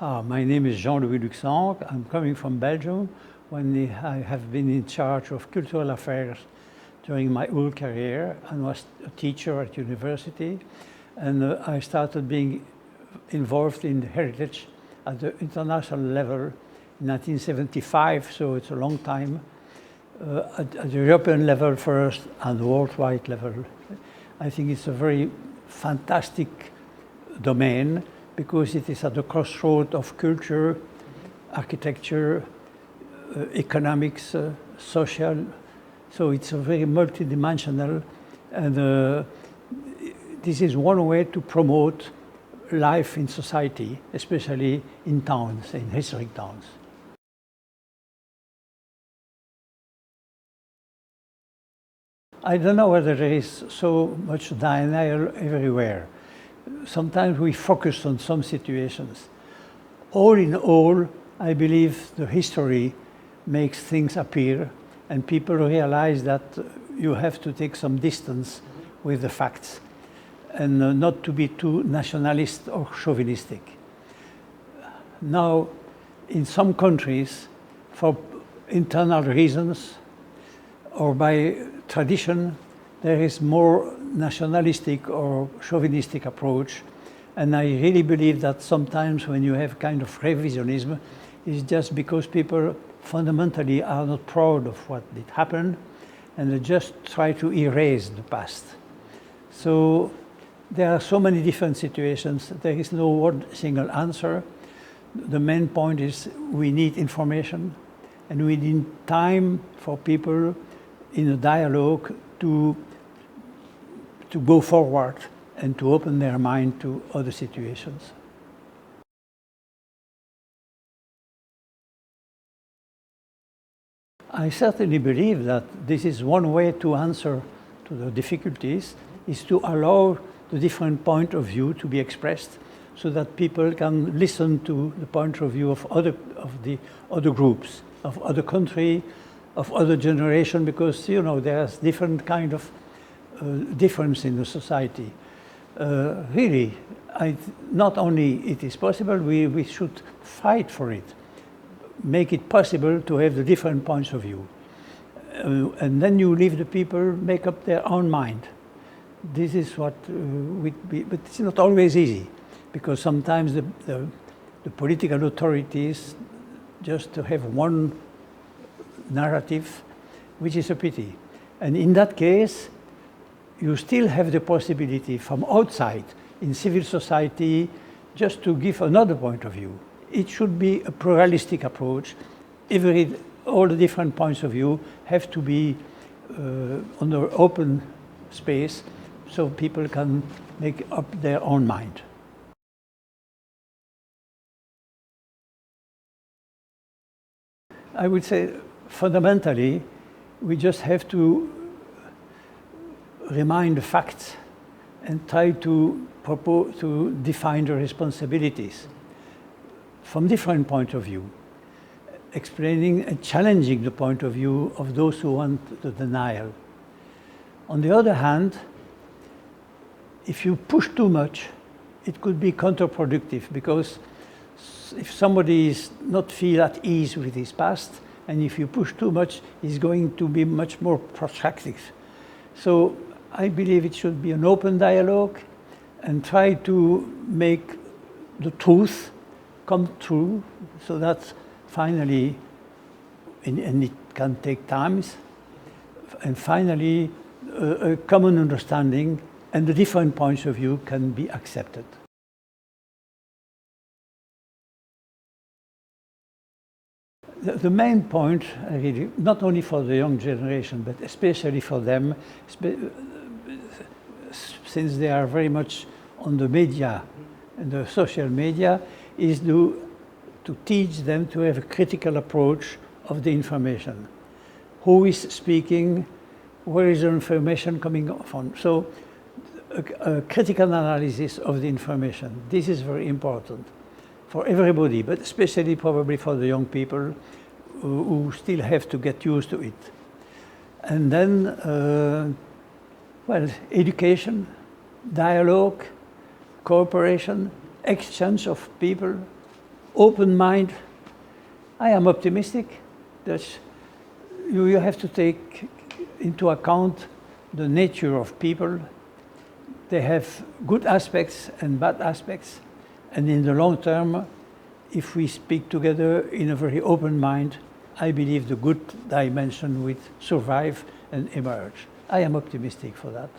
My name is Jean-Louis Luxen. I'm coming from Belgium. I have been in charge of cultural affairs during my whole career and was a teacher at university. And I started being involved in heritage at the international level in 1975, so it's a long time. At the European level first and worldwide level. I think it's a very fantastic domain because it is at the crossroad of culture, architecture, economics, social. So it's a very multidimensional, and this is one way to promote life in society, especially in towns, in historic towns. I don't know whether there is so much denial everywhere. Sometimes we focus on some situations. All in all, I believe the history makes things appear and people realize that you have to take some distance with the facts and not to be too nationalist or chauvinistic. Now, in some countries, for internal reasons or by tradition, there is more nationalistic or chauvinistic approach. And I really believe that sometimes when you have kind of revisionism, it's just because people fundamentally are not proud of what did happen and they just try to erase the past. So there are so many different situations. There is no one single answer. The main point is we need information and we need time for people in a dialogue to go forward and to open their mind to other situations. I certainly believe that this is one way to answer to the difficulties, is to allow the different point of view to be expressed so that people can listen to the point of view of the other groups, of other country, of other generation, because there's different kind of difference in the society. Really, not only it is possible, we should fight for it, make it possible to have the different points of view. And then you leave the people make up their own mind. This is what but it's not always easy, because sometimes the political authorities just to have one narrative, which is a pity. And in that case, you still have the possibility from outside, in civil society, just to give another point of view. It should be a pluralistic approach. All the different points of view have to be on the open space so people can make up their own mind. I would say fundamentally, we just have to remind the facts and try to define the responsibilities from different points of view, explaining and challenging the point of view of those who want the denial. On the other hand, if you push too much, it could be counterproductive, because if somebody is not feel at ease with his past, and if you push too much, it's going to be much more protracted. So I believe it should be an open dialogue and try to make the truth come true, so that finally, and it can take time, and finally a common understanding and the different points of view can be accepted. The main point, really, not only for the young generation, but especially for them, since they are very much on the media and the social media, is to teach them to have a critical approach of the information. Who is speaking? Where is the information coming from? So a critical analysis of the information. This is very important for everybody, but especially probably for the young people who still have to get used to it. And then, education, dialogue, cooperation, exchange of people, open mind, I am optimistic that you have to take into account the nature of people. They have good aspects and bad aspects, and in the long term, if we speak together in a very open mind, I believe the good dimension will survive and emerge. I am optimistic for that.